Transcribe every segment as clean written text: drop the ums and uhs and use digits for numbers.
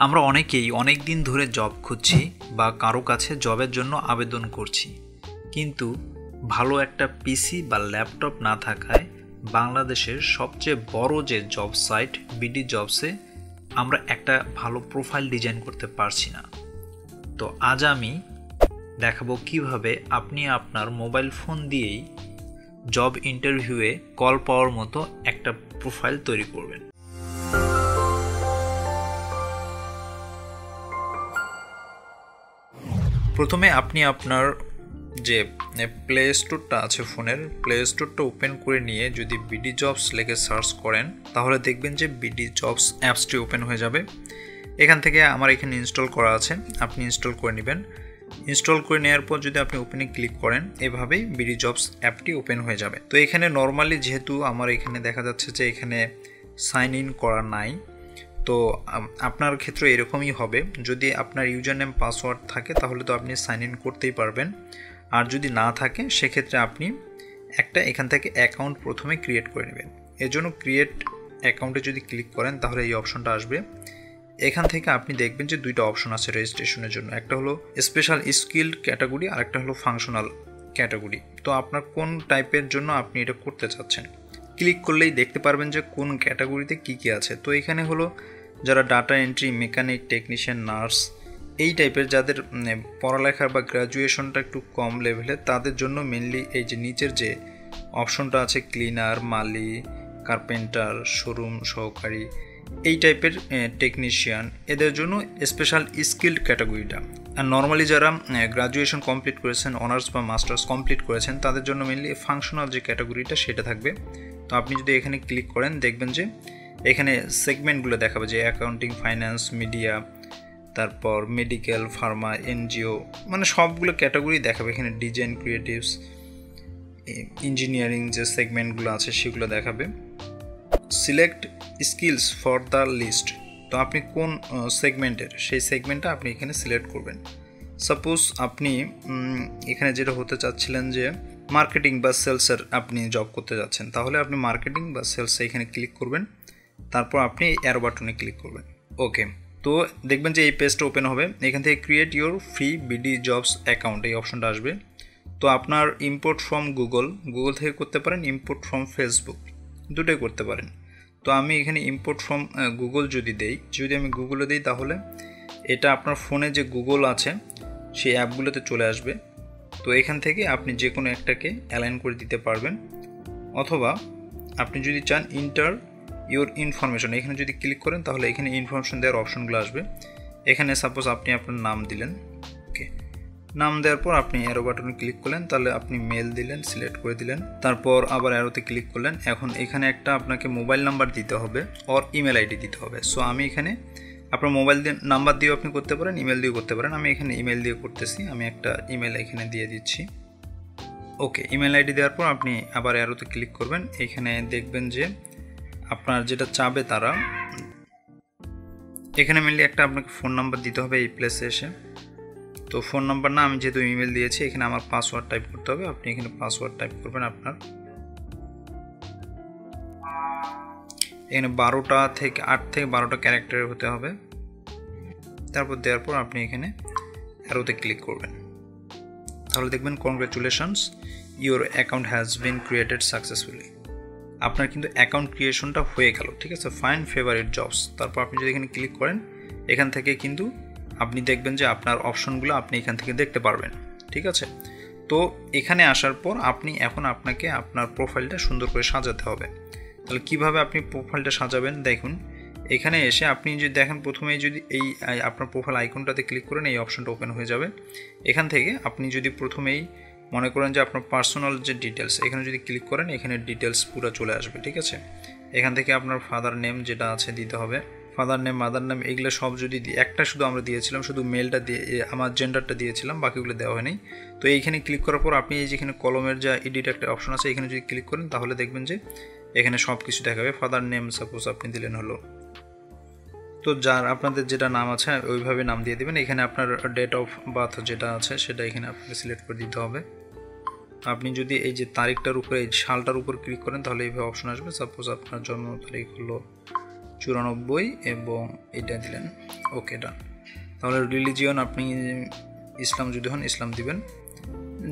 আমরা অনেকেই অনেক দিন ধরে জব খুঁজছি বা কারো কাছে জবের জন্য আবেদন করছি, কিন্তু ভালো একটা পিসি বা ল্যাপটপ না থাকায় বাংলাদেশের সবচেয়ে বড় যে জব সাইট বিডি জবসে আমরা একটা ভালো প্রোফাইল ডিজাইন করতে পারছি না। তো আজ আমি দেখাবো কিভাবে আপনি আপনার মোবাইল ফোন দিয়েই জব ইন্টারভিউয়ে কল পাওয়ার মতো একটা প্রোফাইল তৈরি করবেন। প্রথমে আপনি আপনার যে প্লে স্টোরটা আছে ফোনের প্লে স্টোরটা ওপেন করে নিয়ে যদি বিডি জবস লিখে সার্চ করেন তাহলে দেখবেন যে বিডি জবস অ্যাপসটি ওপেন হয়ে যাবে। এখান থেকে আমার এখানে ইনস্টল করা আছে, আপনি ইনস্টল করে নেবেন। ইনস্টল করে নেওয়ার পর যদি আপনি ওপেনে ক্লিক করেন এভাবেই বিডি জবস অ্যাপটি ওপেন হয়ে যাবে। তো এখানে নর্মালি যেহেতু আমার এখানে দেখা যাচ্ছে যে এখানে সাইন ইন করা নাই, তো আপনার ক্ষেত্রে এরকমই হবে। যদি আপনার ইউজার নেম পাসওয়ার্ড থাকে তাহলে তো আপনি সাইন ইন করতেই পারবেন, আর যদি না থাকে সেক্ষেত্রে আপনি একটা এখান থেকে অ্যাকাউন্ট প্রথমে ক্রিয়েট করে নেবেন। এর জন্য ক্রিয়েট অ্যাকাউন্টে যদি ক্লিক করেন তাহলে এই অপশনটা আসবে। এখান থেকে আপনি দেখবেন যে দুইটা অপশন আছে রেজিস্ট্রেশনের জন্য, একটা হলো স্পেশাল স্কিল্ড ক্যাটাগরি আর একটা হলো ফাংশনাল ক্যাটাগরি। তো আপনার কোন টাইপের জন্য আপনি এটা করতে চাচ্ছেন ক্লিক করলেই দেখতে পারবেন যে কোন ক্যাটাগরিতে কী কী আছে। তো এখানে হলো যারা data entry, mechanic, technician, nurse এই টাইপের যাদের পড়ালেখার বা গ্র্যাজুয়েশনটা একটু কম লেভেলের তাদের জন্য মেনলি এই যে নিচের যে অপশনটা আছে ক্লিনার, মালি, কার্পেন্টার, শোরুম সহকারী এই টাইপের টেকনিশিয়ান, এদের জন্য স্পেশাল স্কিল্ড ক্যাটাগরিটা। আর নর্মালি যারা গ্র্যাজুয়েশন কমপ্লিট করেছেন, অনার্স বা মাস্টার্স কমপ্লিট করেছেন তাদের জন্য মেনলি ফাংশনাল যে ক্যাটাগরিটা সেটা থাকবে। তো আপনি যদি এখানে ক্লিক করেন দেখবেন যে এখানে সেগমেন্টগুলো দেখাবে যে অ্যাকাউন্টিং, ফাইন্যান্স, মিডিয়া, তারপর মেডিকেল, ফার্মা, এনজিও, মানে সবগুলো ক্যাটাগরি দেখাবে। এখানে ডিজাইন, ক্রিয়েটিভস, ইঞ্জিনিয়ারিং যে সেগমেন্টগুলো আছে সেগুলো দেখাবে। Select skills for the list, তো আপনি কোন সেগমেন্টের সেই সেগমেন্টটা আপনি এখানে সিলেক্ট করবেন। সাপোজ আপনি এখানে যেটা হতে চাচ্ছিলেন যে মার্কেটিং বা সেলসের আপনি জব করতে যাচ্ছেন, তাহলে আপনি মার্কেটিং বা সেলসে এখানে ক্লিক করবেন, তারপর আপনি অ্যারো বাটনে ক্লিক করবেন। ওকে, তো দেখবেন যে এই পেজটা ওপেন হবে। এখান থেকে create your free BD jobs account এই অপশনটা আসবে। তো আপনার ইম্পোর্ট ফ্রম গুগল থেকে করতে পারেন, ইম্পোর্ট ফ্রম ফেসবুক, দুটোই করতে পারেন। তো আমি এখানে ইম্পোর্ট ফ্রম গুগল যদি আমি গুগলে দিই তাহলে এটা আপনার ফোনে যে গুগল আছে সেই অ্যাপগুলোতে চলে আসবে। তো এখান থেকে আপনি যে কোনো একটাকে অ্যালাইন করে দিতে পারবেন, অথবা আপনি যদি চান ইন্টার ইউর ইনফরমেশন এখানে যদি ক্লিক করেন তাহলে এখানে ইনফরমেশন দেওয়ার অপশনগুলো আসবে। এখানে সাপোজ আপনি আপনার নাম দিলেন, ওকে, নাম দেওয়ার পর আপনি অ্যারো বাটনে ক্লিক করলেন, তাহলে আপনি মেল দিলেন, সিলেক্ট করে দিলেন, তারপর আবার অ্যারোতে ক্লিক করলেন। এখন এখানে একটা আপনাকে মোবাইল নাম্বার দিতে হবে আর ইমেল আইডি দিতে হবে। সো আমি এখানে আপনার মোবাইল নাম্বার দিয়েও আপনি করতে পারেন, ইমেল দিয়েও করতে পারেন। আমি এখানে ইমেল দিয়ে করতেছি, আমি একটা ইমেল এখানে দিয়ে দিচ্ছি। ওকে, ইমেল আইডি দেওয়ার পর আপনি আবার অ্যারোতে ক্লিক করবেন। এখানে দেখবেন যে আপনার যেটা চাবে তারা এখানে মেনলি একটা আপনাকে ফোন নাম্বার দিতে হবে এই প্লেসে এসে। তো ফোন নাম্বার না, আমি যেহেতু ইমেল দিয়েছি এখানে আমার পাসওয়ার্ড টাইপ করতে হবে। আপনি এখানে পাসওয়ার্ড টাইপ করবেন আপনার, এখানে 8 থেকে 12টা ক্যারেক্টারের হতে হবে। তারপর দেওয়ার পর আপনি এখানে অ্যারোতে ক্লিক করবেন, তাহলে দেখবেন congratulations your account has been created successfully. আপনার কিন্তু অ্যাকাউন্ট ক্রিয়েশনটা হয়ে গেল, ঠিক আছে। ফাইন ফেভারিট জবস, তারপর আপনি যদি এখানে ক্লিক করেন এখান থেকে কিন্তু আপনি দেখবেন যে আপনার অপশনগুলো আপনি এখান থেকে দেখতে পারবেন, ঠিক আছে। তো এখানে আসার পর আপনাকে আপনার প্রোফাইলটা সুন্দর করে সাজাতে হবে। তাহলে কিভাবে আপনি প্রোফাইলটা সাজাবেন দেখুন, এখানে এসে আপনি যদি দেখেন প্রথমেই যদি এই আপনার প্রোফাইল আইকনটাতে ক্লিক করেন এই অপশনটা ওপেন হয়ে যাবে। এখান থেকে আপনি যদি প্রথমেই মনে করেন যে আপনার পার্সোনাল যে ডিটেলস এখানে যদি ক্লিক করেন এখানে ডিটেলস পুরো চলে আসবে, ঠিক আছে। এখান থেকে আপনার ফাদার নেম যেটা আছে দিতে হবে, ফাদার নেম, মাদার নেম, এগুলো সব যদি একটা শুধু আমরা দিয়েছিলাম, শুধু মেলটা দিয়ে আমার জেন্ডারটা দিয়েছিলাম, বাকিগুলো দেওয়া হয়নি। তো এইখানে ক্লিক করার পর আপনি এই যেখানে কলমের যা এডিট একটা অপশন আছে এখানে যদি ক্লিক করেন তাহলে দেখবেন যে এখানে সব কিছু দেখাবে। ফাদার নেম সাপোজ আপনি দিলেন হলো, তো যার আপনাদের যেটা নাম আছে ওইভাবে নাম দিয়ে দেবেন। এখানে আপনার ডেট অফ বার্থ যেটা আছে সেটা এখানে আপনাকে সিলেক্ট করে দিতে হবে। আপনি যদি এই যে তারিখটার উপরে এই সালটার উপর ক্লিক করেন তাহলে এইভাবে অপশন আসবে। সাপোজ আপনার জন্ম তারিখ হলো 94 এবং এটা দিলেন, ওকে ডান। তাহলে রিলিজিয়ন আপনি ইসলাম যদি হন ইসলাম দিবেন,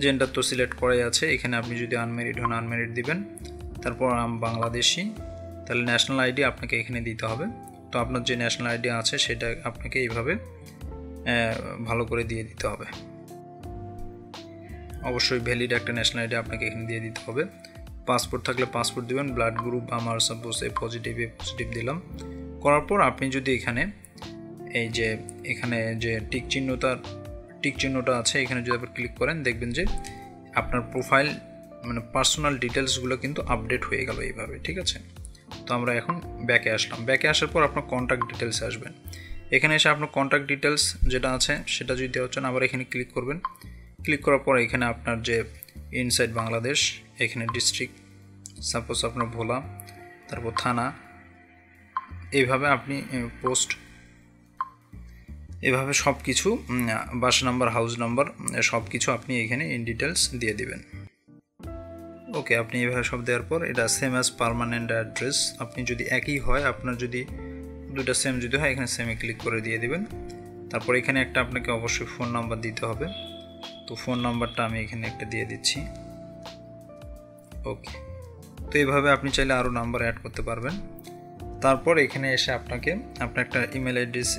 জেন্ডার তো সিলেক্ট করাই আছে, এখানে আপনি যদি আনম্যারিড হন আনম্যারিড দিবেন, তারপর বাংলাদেশি, তাহলে ন্যাশনাল আইডি আপনাকে এখানে দিতে হবে। তো আপনার যে ন্যাশনাল আইডি আছে সেটা আপনাকে এইভাবে ভালো করে দিয়ে দিতে হবে, অবশ্যই ভ্যালিড একটা ন্যাশনাল আইডি আপনাকে এখানে দিয়ে দিতে হবে। পাসপোর্ট থাকলে পাসপোর্ট দিবেন, ব্লাড গ্রুপ আমার সাপোজ এ পজিটিভ দিলাম। করার পর আপনি যদি এখানে এই যে এখানে যে টিক চিহ্নটা আছে এখানে যদি আপনি ক্লিক করেন দেখবেন যে আপনার প্রোফাইল মানে পার্সোনাল ডিটেলসগুলো কিন্তু আপডেট হয়ে গেল এইভাবে, ঠিক আছে। তো আমরা এখন ব্যাকে আসলাম, ব্যাকে আসার পর আপনার কন্ট্যাক্ট ডিটেলসে আসবেন। এখানে এসে আপনার কন্ট্যাক্ট ডিটেলস যেটা আছে সেটা যদি দেওয়া হচ্ছেন আবার এখানে ক্লিক করবেন। ক্লিক করার পর এখানে আপনার যে ইনসাইড বাংলাদেশ, এখানে ডিস্ট্রিক্ট সাপোজ আপনার ভোলা, তারপর থানা, এইভাবে আপনি পোস্ট, এভাবে সব কিছু বাসা নাম্বার, হাউস নাম্বার সব কিছু আপনি এখানে ইন ডিটেলস দিয়ে দিবেন। ওকে, আপনি এভাবে সব দেওয়ার পর এটা সেম অ্যাজ পার্মানেন্ট অ্যাড্রেস, আপনি যদি একই হয়, আপনার যদি দুটো সেম যদি হয় এখানে সেমে ক্লিক করে দিয়ে দিবেন। তারপর এখানে একটা আপনাকে অবশ্যই ফোন নাম্বার দিতে হবে, তো ফোন নাম্বারটা আমি এখানে একটা দিয়ে দিচ্ছি। ওকে, তো এইভাবে আপনি চাইলে আরও নাম্বার অ্যাড করতে পারবেন। তারপর এখানে এসে আপনার একটা ইমেল অ্যাড্রেস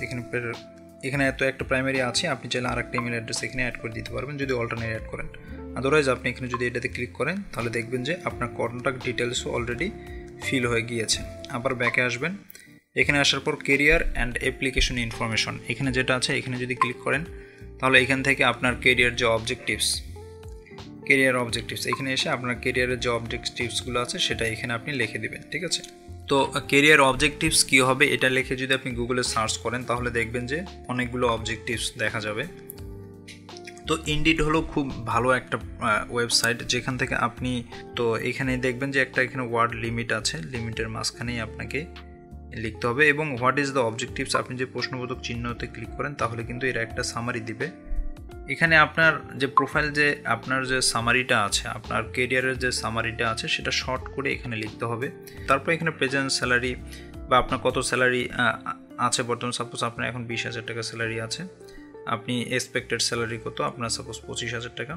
এখানে এত একটা প্রাইমারি আছে, আপনি চাইলে আর একটা ইমেল অ্যাড্রেস এখানে অ্যাড করে দিতে পারবেন যদি অল্টারনেট অ্যাড করেন। আদারওয়াইজ আপনি এখানে যদি এটাতে ক্লিক করেন তাহলে দেখবেন যে আপনার কন্ট্যাক্ট ডিটেলসও অলরেডি ফিল হয়ে গিয়েছে। আবার ব্যাকে আসবেন, এখানে আসার পর কেরিয়ার অ্যান্ড অ্যাপ্লিকেশন ইনফরমেশন এখানে যেটা আছে এখানে যদি ক্লিক করেন তাহলে এখান থেকে আপনার কেরিয়ার যে অবজেক্টিভস এখানে এসে আপনার কেরিয়ারের যে অবজেক্টিভসগুলো আছে সেটা এখানে আপনি লিখে দেবেন, ঠিক আছে। তো কেরিয়ার অবজেক্টিভস কী হবে এটা লিখে যদি আপনি গুগলে সার্চ করেন তাহলে দেখবেন যে অনেকগুলো অবজেক্টিভস দেখা যাবে। তো ইনডিড হলো খুব ভালো একটা ওয়েবসাইট যেখান থেকে আপনি, তো এখানে দেখবেন যে একটা এখানে ওয়ার্ড লিমিট আছে, লিমিটের মাঝখানেই আপনাকে লিখতে হবে এবং হোয়াট ইজ দ্য অবজেক্টিভস আপনি যে প্রশ্নবোধক চিহ্নতে ক্লিক করেন তাহলে কিন্তু এরা একটা সামারি দিবে। এখানে আপনার যে প্রোফাইল যে আপনার যে সামারিটা আছে, আপনার কেরিয়ারের যে সামারিটা আছে সেটা শর্ট করে এখানে লিখতে হবে। তারপর এখানে প্রেজেন্ট স্যালারি বা আপনার কত স্যালারি আছে বর্তমান, সাপোজ আপনার এখন 20,000 টাকা স্যালারি আছে, আপনি এক্সপেক্টেড স্যালারি কত, আপনার সাপোজ 25,000 টাকা,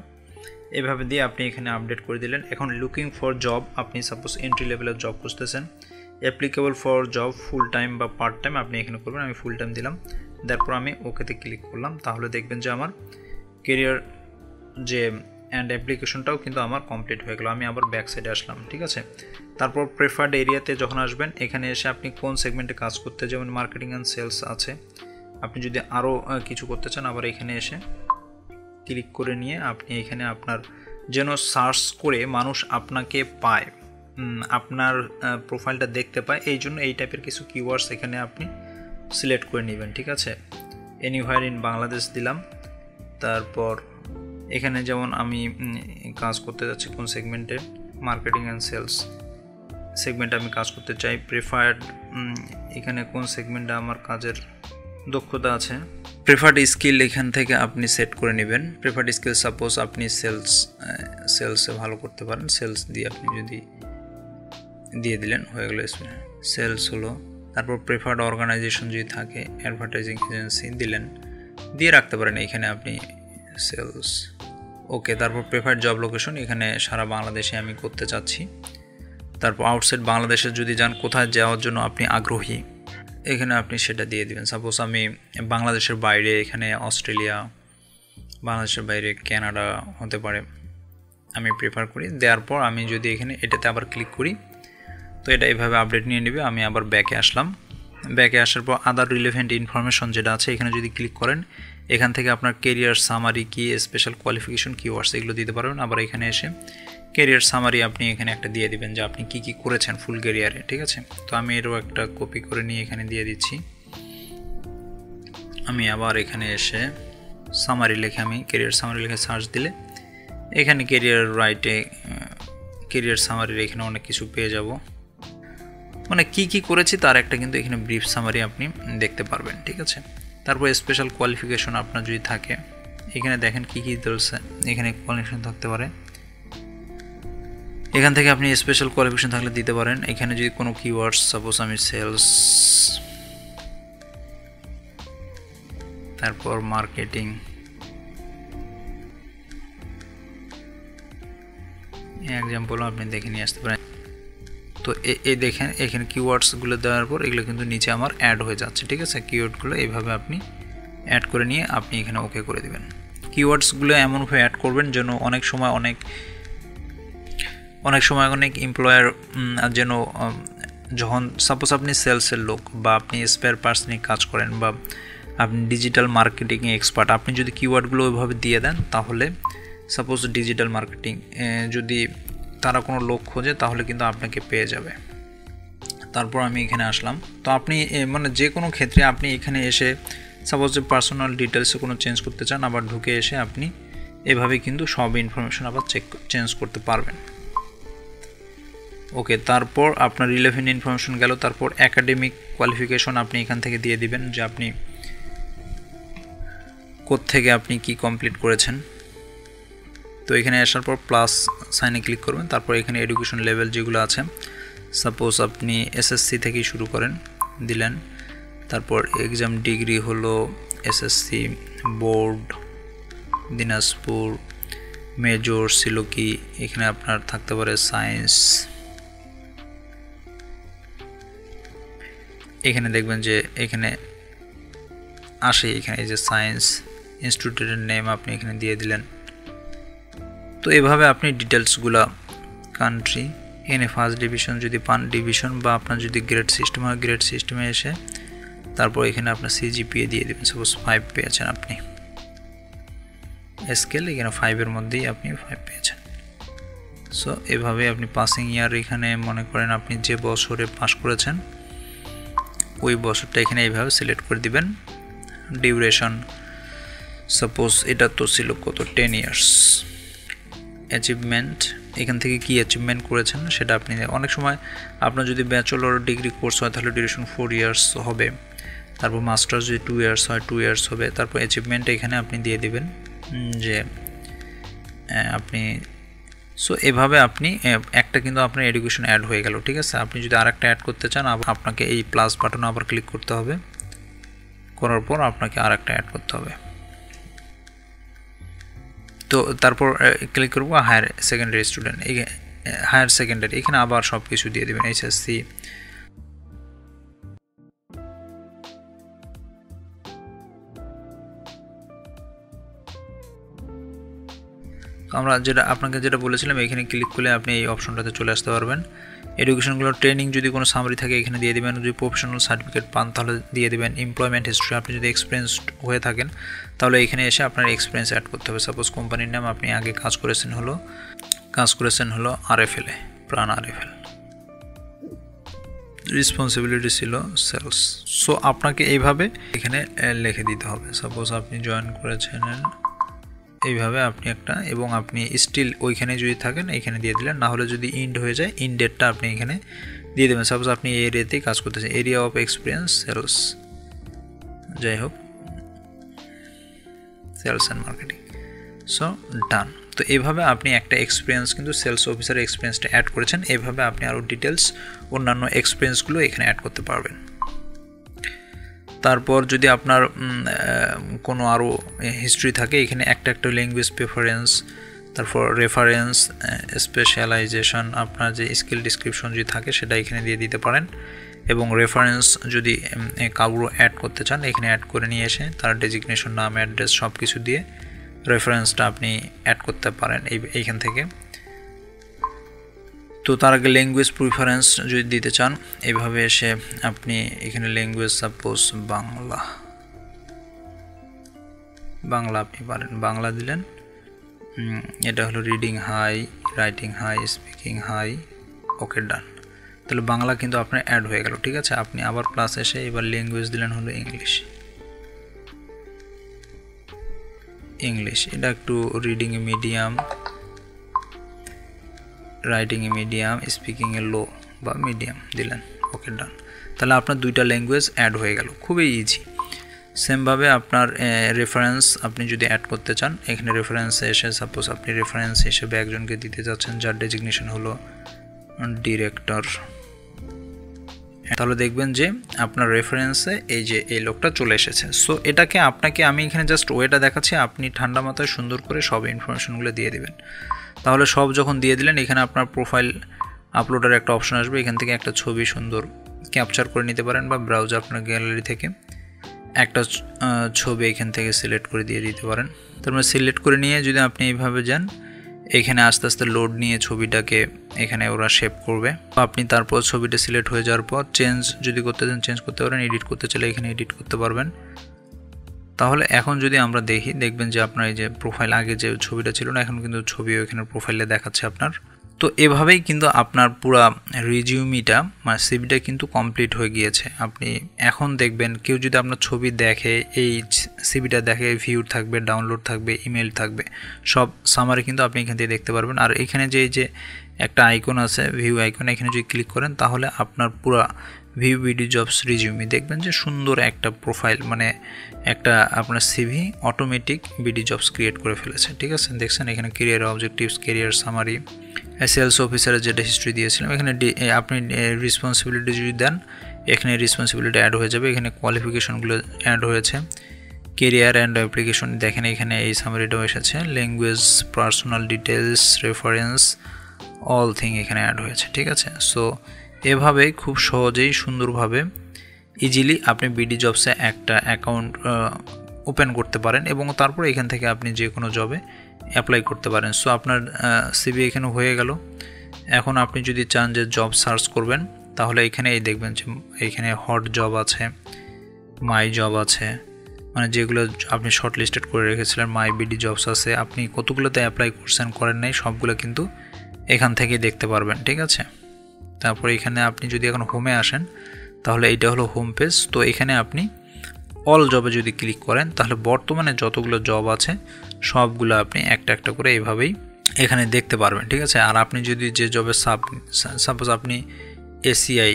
এভাবে দিয়ে আপনি এখানে আপডেট করে দিলেন। এখন লুকিং ফর জব, আপনি সাপোজ এন্ট্রি লেভেলের জব খুঁজতেছেন, applicable for job full time বা পার্ট টাইম আপনি এখানে করবেন, আমি ফুল টাইম দিলাম, তারপর আমি ওকেতে ক্লিক করলাম। তাহলে দেখবেন যে আমার কেরিয়ার যে অ্যান্ড অ্যাপ্লিকেশনটাও কিন্তু আমার কমপ্লিট হয়ে গেল। আমি আবার ব্যাক সাইডে আসলাম, ঠিক আছে। তারপর প্রেফার্ড এরিয়াতে যখন আসবেন এখানে এসে আপনি কোন সেগমেন্টে কাজ করতে, যেমন মার্কেটিং অ্যান্ড সেলস আছে, আপনি যদি আরও কিছু করতে চান আবার এখানে এসে ক্লিক করে নিয়ে আপনি এখানে আপনার যেন সার্চ করে মানুষ আপনাকে পায়, আপনার প্রোফাইলটা দেখতে পায়, এই জন্য এই টাইপের কিছু কিওয়ার্ডস এখানে আপনি সিলেক্ট করে নেবেন, ঠিক আছে। এনিওয়্যার ইন বাংলাদেশ দিলাম। তারপর এখানে যেমন আমি কাজ করতে যাচ্ছি কোন সেগমেন্টে, মার্কেটিং অ্যান্ড সেলস সেগমেন্টে আমি কাজ করতে চাই, প্রেফার্ড এখানে কোন সেগমেন্টে আমার কাজের দক্ষতা আছে, প্রেফার্ড স্কিল এখান থেকে আপনি সেট করে নেবেন। প্রেফার্ড স্কিল সাপোজ আপনি সেলসে ভালো করতে পারেন, সেলস দিয়ে আপনি যদি দিয়ে দিলেন হয়ে গেল, সেলস হলো। তারপর প্রেফার্ড অর্গানাইজেশন যদি থাকে, অ্যাডভার্টাইজিং এজেন্সি দিলেন, দিয়ে রাখতে পারেন এখানে আপনি সেলস। ওকে, তারপর প্রেফার্ড জব লোকেশন, এখানে সারা বাংলাদেশে আমি করতে চাচ্ছি। তারপর আউটসাইড বাংলাদেশে যদি যান, কোথায় যাওয়ার জন্য আপনি আগ্রহী এখানে আপনি সেটা দিয়ে দিবেন। সাপোজ আমি বাংলাদেশের বাইরে, এখানে অস্ট্রেলিয়া, বাংলাদেশের বাইরে কানাডা হতে পারে, আমি প্রেফার করি। দেওয়ার পর আমি যদি এখানে এটাতে আবার ক্লিক করি তো এটা এইভাবে আপডেট নিয়ে নেবে। আমি আবার ব্যাকে আসলাম, ব্যাকে আসার পর আদার রিলেভেন্ট ইনফরমেশন যেটা আছে এখানে যদি ক্লিক করেন এখান থেকে আপনার কেরিয়ার সামারি কি, স্পেশাল কোয়ালিফিকেশন কিওয়ার্ডস এগুলো দিতে পারবেন। আবার এখানে এসে কেরিয়ার সামারি আপনি এখানে একটা দিয়ে দিবেন যে আপনি কি কি করেছেন ফুল কেরিয়ারে, ঠিক আছে। তো আমি এরও একটা কপি করে নিয়ে এখানে দিয়ে দিচ্ছি। আমি আবার এখানে এসে সামারি লিখে, আমি কেরিয়ার সামারি লিখে সার্চ দিলে এখানে কেরিয়ার রাইটে কেরিয়ার সামারির এখানে অনেক কিছু পেয়ে যাব, মানে কি করেছি তার একটা কিন্তু এখানে ব্রিফ সামারি আপনি দেখতে পারবেন, ঠিক আছে। তারপর স্পেশাল কোয়ালিফিকেশন আপনার যদি থাকে এখানে দেখেন কি ধরছে, এখানে কোয়ালিফিকেশন থাকতে পারে, এখান থেকে আপনি স্পেশাল কোয়ালিফিকেশন থাকলে দিতে পারেন। এখানে যদি কোনো কিওয়ার্ডস সাপোজ আমি সেলস, তারপর মার্কেটিং, এক্সাম্পল আপনি দেখে নিয়ে আসতে পারেন। তো এই দেখেন এখানে কিওয়ার্ডসগুলো দেওয়ার পর এগুলো কিন্তু নিচে আমার অ্যাড হয়ে যাচ্ছে, ঠিক আছে। কিওয়ার্ডগুলো এইভাবে আপনি অ্যাড করে নিয়ে আপনি এখানে ওকে করে দেবেন। কিওয়ার্ডসগুলো এমনভাবে অ্যাড করবেন যেন অনেক সময় অনেক এমপ্লয়ার যেন যখন সাপোজ আপনি সেলসের লোক বা আপনি স্পেয়ার পার্টস নিয়ে কাজ করেন বা আপনি ডিজিটাল মার্কেটিংয়ে এক্সপার্ট, আপনি যদি কিওয়ার্ডগুলো ওইভাবে দিয়ে দেন তাহলে সাপোজ ডিজিটাল মার্কেটিং যদি তারা কোনো লোক খোঁজে তাহলে কিন্তু আপনাকে পেয়ে যাবে। তারপর আমি এখানে আসলাম। তো আপনি মানে যে কোনো ক্ষেত্রে আপনি এখানে এসে সাপোজ যে পার্সোনাল ডিটেলসে কোনো চেঞ্জ করতে চান, আবার ঢুকে এসে আপনি এভাবে কিন্তু সব ইনফরমেশন আবার চেঞ্জ করতে পারবেন। ওকে, তারপর আপনার রিলেভেন্ট ইনফরমেশন গেল। তারপর একাডেমিক কোয়ালিফিকেশন আপনি এখান থেকে দিয়ে দিবেন যে আপনি কোত্থেকে আপনি কি কমপ্লিট করেছেন। তো এখানে আসার পর প্লাস সাইনে ক্লিক করবেন। তারপর এখানে এডুকেশন লেভেল যেগুলো আছে, সাপোজ আপনি এসএসসি থেকেই শুরু করেন, দিলেন। তারপর এক্সাম ডিগ্রি হলো এসএসসি বোর্ড দিনাজপুর, মেজর ছিল কি, এখানে আপনার থাকতে পারে সায়েন্স। এখানে দেখবেন যে এখানে আসে, এখানে এই যে সায়েন্স ইনস্টিটিউটের নেম আপনি এখানে দিয়ে দিলেন। তো এভাবে আপনি ডিটেলসগুলো, কান্ট্রি, এখানে ফার্স্ট ডিভিশন যদি পান ডিভিশন, বা আপনার যদি গ্রেড সিস্টেম হয় গ্রেড সিস্টেমে এসে তারপর এখানে আপনার সিজিপিএ দিয়ে দেবেন। সাপোজ 5 পেয়েছেন আপনি, স্কেল এখানে 5-এর মধ্যেই আপনি 5 পেয়েছেন। সো এভাবে আপনি পাসিং ইয়ার এখানে মনে করেন আপনি যে বছরে পাস করেছেন ওই বছরটা এখানে এইভাবে সিলেক্ট করে দিবেন। ডিউরেশন সাপোজ এটা তো ছিল কত 10 ইয়ার্স। অ্যাচিভমেন্ট এখান থেকে কি অ্যাচিভমেন্ট করেছেন সেটা আপনি, অনেক সময় আপনার যদি ব্যাচেলর ডিগ্রি কোর্স হয় তাহলে ডিউরেশন 4 ইয়ার্স হবে। তারপর মাস্টার্স যদি 2 ইয়ার্স হয় 2 ইয়ার্স হবে। তারপর অ্যাচিভমেন্ট এখানে আপনি দিয়ে দিবেন যে আপনি, সো এভাবে আপনি একটা কিন্তু আপনার এডুকেশন অ্যাড হয়ে গেল, ঠিক আছে। আপনি যদি আরেকটা অ্যাড করতে চান আপনাকে এই প্লাস বাটনে আবার ক্লিক করতে হবে, করার পর আপনাকে আরেকটা অ্যাড করতে হবে। তো তারপর ক্লিক করব হায়ার সেকেন্ডারি স্টুডেন্ট, এই হায়ার সেকেন্ডারি এখানে আবার সব কিছু দিয়ে দেবেন, এইচএসসি। আমরা আপনাকে যেটা বলেছিলাম এখানে ক্লিক করলে আপনি এই অপশনটাতে চলে আসতে পারবেন। এডুকেশনগুলো ট্রেনিং যদি কোনো সামারি থাকে এখানে দিয়ে দেবেন, যদি প্রফেশনাল সার্টিফিকেট পান তাহলে দিয়ে দেবেন। এমপ্লয়মেন্ট হিস্ট্রি আপনি যদি এক্সপিরিয়েন্সড হয়ে থাকেন তাহলে এখানে এসে আপনার এক্সপিরিয়েন্স অ্যাড করতে হবে। সাপোজ কোম্পানির নাম আপনি আগে কাজ করেছেন হলো আরএফএল এ, প্রাণ আরএফএল, রেসপন্সিবিলিটি ছিল সেলস। সো আপনাকে এইভাবে এখানে লিখে দিতে হবে। সাপোজ আপনি জয়েন করেছেন এইভাবে আপনি একটা, এবং আপনি স্টিল ওইখানে যদি থাকেন এখানে দিয়ে দিলেন, না হলে যদি ইন্ড হয়ে যায় ইন্ড ডেটটা আপনি এখানে দিয়ে দেবেন। সাপোজ আপনি এই এরিয়াতেই কাজ করতেছেন, এরিয়া অফ এক্সপিরিয়েন্স সেলস, যাই হোক সেলস অ্যান্ড মার্কেটিং। সো ডান। তো এইভাবে আপনি একটা এক্সপিরিয়েন্স কিন্তু সেলস অফিসারের এক্সপিরিয়েন্সটা অ্যাড করেছেন। এইভাবে আপনি আরও ডিটেলস অন্যান্য এক্সপিরিয়েন্সগুলো এখানে অ্যাড করতে পারবেন। তারপর যদি আপনার কোনো আরও হিস্ট্রি থাকে এখানে একটা ল্যাঙ্গুয়েজ প্রেফারেন্স, তারপর রেফারেন্স, স্পেশালাইজেশন, আপনার যে স্কিল ডিসক্রিপশন যদি থাকে সেটা এখানে দিয়ে দিতে পারেন। এবং রেফারেন্স যদি কাউকে অ্যাড করতে চান এখানে অ্যাড করে নিয়ে এসে তার ডেজিগনেশন, নাম, অ্যাড্রেস সব কিছু দিয়ে রেফারেন্সটা আপনি অ্যাড করতে পারেন এইখান থেকে। তো তার আগে ল্যাঙ্গুয়েজ প্রিফারেন্স যদি দিতে চান এইভাবে এসে আপনি এখানে ল্যাঙ্গুয়েজ সাপোজ বাংলা আপনি পারেন, বাংলা দিলেন। এটা হলো reading high, writing high, speaking high, okay done. তাহলে বাংলা কিন্তু আপনার অ্যাড হয়ে গেল, ঠিক আছে। আপনি আবার প্লাস এসে এবার ল্যাঙ্গুয়েজ দিলেন হলো ইংলিশ। এটা একটু রিডিংয়ে মিডিয়াম, রাইটিংয়ে মিডিয়াম, স্পিকিংয়ে লো বা মিডিয়াম দিলেন, ওকে ডান। তাহলে আপনার দুইটা ল্যাঙ্গুয়েজ অ্যাড হয়ে গেল, খুবই ইজি। সেমভাবে আপনার রেফারেন্স আপনি যদি অ্যাড করতে চান, এখানে রেফারেন্সে এসে সাপোজ আপনি রেফারেন্স হিসেবে একজনকে দিতে যাচ্ছেন যার ডেজিগনেশন হলো ডিরেক্টর, তাহলে দেখবেন যে আপনার রেফারেন্সে এই লোকটা চলে এসেছে। সো এটাকে আপনাকে আমি এখানে জাস্ট ওয়েটা দেখাচ্ছি, আপনি ঠান্ডা মাথায় সুন্দর করে সব ইনফরমেশনগুলো দিয়ে দেবেন। তাহলে সব যখন দিয়ে দিলেন, এখানে আপনার প্রোফাইল আপলোডের একটা অপশন আসবে, এখান থেকে একটা ছবি সুন্দর ক্যাপচার করে নিতে পারেন বা ব্রাউজার আপনার গ্যালারি থেকে একটা ছবি এখান থেকে সিলেক্ট করে দিয়ে দিতে পারেন। তারপরে সিলেক্ট করে নিয়ে যদি আপনি এইভাবে যান, এখানে আস্তে আস্তে লোড নিয়ে ছবিটাকে এখানে ওরা শেপ করবে। আপনি তারপর ছবিটা সিলেক্ট হয়ে যাওয়ার পর চেঞ্জ যদি করতে চান চেঞ্জ করতে পারেন, এডিট করতে চাইলে এখানে এডিট করতে পারবেন। তাহলে এখন যদি আমরা দেখি, দেখবেন যে আপনার এই যে প্রোফাইল আগে যে ছবিটা ছিল না, এখন কিন্তু ছবিও এখানে প্রোফাইলে দেখাচ্ছে আপনার। তো এভাবেই কিন্তু আপনার পুরা রিজিউমিটা মানে সিভিটা কিন্তু কমপ্লিট হয়ে গিয়েছে। আপনি এখন দেখবেন কেউ যদি আপনার ছবি দেখে, এই সিভিটা দেখে, ভিউ থাকবে, ডাউনলোড থাকবে, ইমেল থাকবে, সব সামারি কিন্তু আপনি এখান থেকে দেখতে পারবেন। আর এখানে যে একটা আইকন আছে ভিউ আইকন, এখানে যদি ক্লিক করেন তাহলে আপনার পুরা ভিউ Bdjobs রিজিউমি দেখবেন যে সুন্দর একটা প্রোফাইল মানে একটা আপনার সিভি অটোমেটিক Bdjobs ক্রিয়েট করে ফেলেছে। ঠিক আছে, দেখছেন এখানে career objectives, career summary, sales অফিসারের যেটা হিস্ট্রি দিয়েছিলাম, এখানে আপনি রেসপন্সিবিলিটি যদি দেন এখানে রেসপন্সিবিলিটি অ্যাড হয়ে যাবে, এখানে কোয়ালিফিকেশনগুলো অ্যাড হয়েছে, কেরিয়ার অ্যান্ড অ্যাপ্লিকেশন দেখেন এখানে এই সামারিটাও এসেছে, language, personal details, reference, all thing এখানে অ্যাড হয়েছে। ঠিক আছে, সো এভাবে খুব সহজেই সুন্দরভাবে ইজিলি আপনি Bdjobs-এ একটা অ্যাকাউন্ট ওপেন করতে পারেন এবং তারপর এখান থেকে আপনি যে কোনো জবে অ্যাপ্লাই করতে পারেন। সো আপনার সিভি এখানে হয়ে গেল। এখন আপনি যদি চান যে জব সার্চ করবেন, তাহলে এখানে এই দেখবেন যে এখানে হট জব আছে, মাই জব আছে, মানে যেগুলো আপনি শর্ট লিস্টেড করে রেখেছিলেন, মাই Bdjobs আছে, আপনি কতগুলোতে অ্যাপ্লাই করছেন করেন নাই সবগুলো কিন্তু এখান থেকে দেখতে পারবেন। ঠিক আছে, তারপর এখানে আপনি যদি এখন হোমে আসেন, তাহলে এইটা হলো হোম পেজ। তো এখানে আপনি অল জবে যদি ক্লিক করেন, তাহলে বর্তমানে যতগুলো জব আছে সবগুলো আপনি একটা একটা করে এইভাবেই এখানে দেখতে পারবেন। ঠিক আছে, আর আপনি যদি যে জবে সাপোজ আপনি এসিআই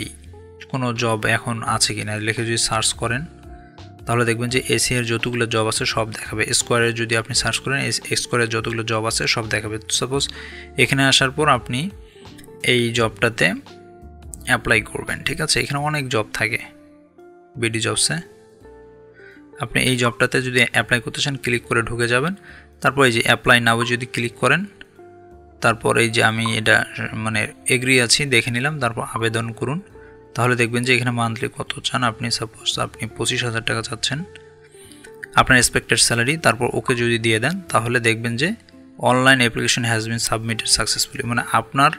কোনো জব এখন আছে কিনা লিখে যদি সার্চ করেন, তাহলে দেখবেন যে এসিআইয়ের যতগুলো জব আছে সব দেখাবে। স্কোয়ারের যদি আপনি সার্চ করেন, স্কোয়ারের যতগুলো জব আছে সব দেখাবে। সাপোজ এখানে আসার পর আপনি এই জবটাতে অ্যাপ্লাই করবেন। ঠিক আছে, এখানে অনেক জব থাকে Bdjobs-এ, আপনি এই জবটাতে যদি অ্যাপ্লাই করতে চান ক্লিক করে ঢুকে যাবেন। তারপর এই যে অ্যাপ্লাই নাও যদি ক্লিক করেন, তারপর এই যে আমি এটা মানে এগ্রি আছি দেখে নিলাম, তারপর আবেদন করুন। তাহলে দেখবেন যে এখানে মান্থলি কত চান, আপনি সাপোজ আপনি 25,000 টাকা চাচ্ছেন আপনার এক্সপেক্টেড স্যালারি, তারপর ওকে যদি দিয়ে দেন, তাহলে দেখবেন যে online application has been submitted successfully, মানে আপনার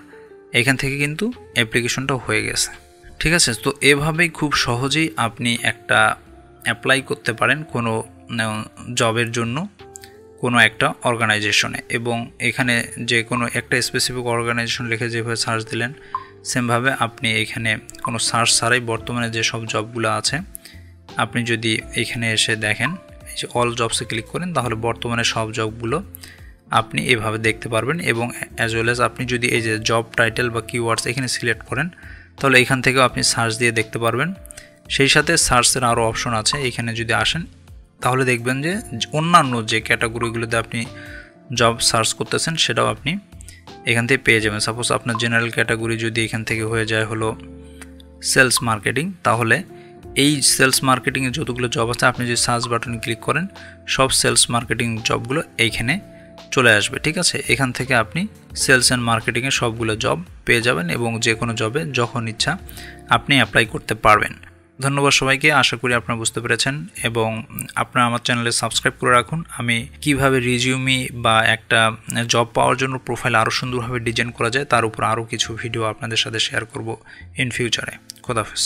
এখান থেকে কিন্তু অ্যাপ্লিকেশনটা হয়ে গেছে। ঠিক আছে, তো এভাবেই খুব সহজেই আপনি একটা অ্যাপ্লাই করতে পারেন কোনো জবের জন্য কোনো একটা অর্গানাইজেশনে, এবং এখানে যে কোনো একটা স্পেসিফিক অর্গানাইজেশন লিখে যেভাবে সার্চ দিলেন সেমভাবে আপনি এখানে কোনো সার্চ ছাড়াই বর্তমানে যে সব জবগুলো আছে আপনি যদি এখানে এসে দেখেন, এই যে অল জবসে ক্লিক করেন, তাহলে বর্তমানে সব জবগুলো আপনি এভাবে দেখতে পারবেন। এবং অ্যাজ ওয়েল অ্যাজ আপনি যদি এই যে জব টাইটেল বা কিওয়ার্ডস এখানে সিলেক্ট করেন, তাহলে এখান থেকেও আপনি সার্চ দিয়ে দেখতে পারবেন। সেই সাথে সার্চের আরও অপশন আছে, এখানে যদি আসেন তাহলে দেখবেন যে অন্যান্য যে ক্যাটাগরিগুলোতে আপনি জব সার্চ করতেছেন সেটাও আপনি এখান থেকে পেয়ে যাবেন। সাপোজ আপনার জেনারেল ক্যাটাগরি যদি এখান থেকে হয়ে যায় হলো সেলস মার্কেটিং, তাহলে এই সেলস মার্কেটিংয়ে যতগুলো জব আছে আপনি যদি সার্চ বাটনে ক্লিক করেন, সব সেলস মার্কেটিং জবগুলো এইখানে চলে আসবে। ঠিক আছে, এখান থেকে আপনি সেলস অ্যান্ড মার্কেটিংয়ে সবগুলো জব পেয়ে যাবেন এবং যে কোনো জবে যখন ইচ্ছা আপনি অ্যাপ্লাই করতে পারবেন। ধন্যবাদ সবাইকে, আশা করি আপনারা বুঝতে পেরেছেন এবং আপনারা আমার চ্যানেলে সাবস্ক্রাইব করে রাখুন। আমি কিভাবে রিজিউমি বা একটা জব পাওয়ার জন্য প্রোফাইল আরও সুন্দরভাবে ডিজাইন করা যায় তার উপর আরও কিছু ভিডিও আপনাদের সাথে শেয়ার করব ইন ফিউচারে। খোদাহাফেজ।